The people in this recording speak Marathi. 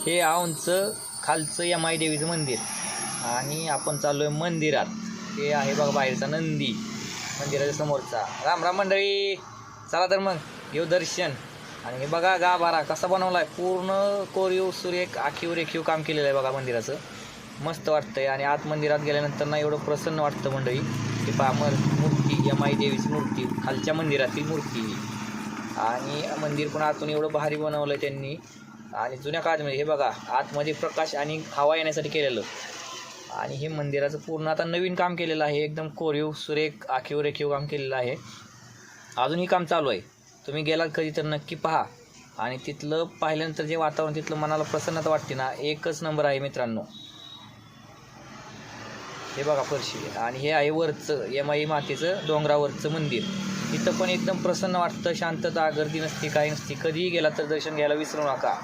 हे औंधचं खालचं यमाई देवीचं मंदिर आणि आपण चाललो आहे मंदिरात. हे आहे बघा बाहेरचा नंदी मंदिराच्या समोरचा. राम राम मंडळी, चला तर मग घेऊ दर्शन. आणि हे बघा गाभारा कसा बनवला आहे, पूर्ण कोरीव सुरेख आखीव रेखीव काम केलेलं आहे बघा मंदिराचं. मस्त वाटतंय. आणि आत मंदिरात गेल्यानंतर ना एवढं प्रसन्न वाटतं मंडळी. ही पामर मूर्ती यमाई देवीची मूर्ती, खालच्या मंदिरातील मूर्ती. आणि मंदिर पण आतून एवढं भारी बनवलं आहे त्यांनी. आणि जुन्या काळामध्ये हे बघा आतमध्ये प्रकाश आणि हवा येण्यासाठी केलेलं. आणि हे मंदिराचं पूर्ण आता नवीन काम केलेलं आहे, एकदम कोरीव सुरेख आखीव रेखीव काम केलेलं आहे. अजूनही काम चालू आहे. तुम्ही गेलात कधी तर नक्की पहा. आणि तिथलं पाहिल्यानंतर जे वातावरण तिथलं मनाला प्रसन्नता वाटते ना, एकच नंबर आहे मित्रांनो. हे बघा फरशी. आणि हे आहे वरचं यमाई मातेचं डोंगरावरचं मंदिर. इथं पण एकदम प्रसन्न वाटतं, शांतता, गर्दी नसती, काही नसती. कधीही गेला तर दर्शन घ्यायला विसरू नका.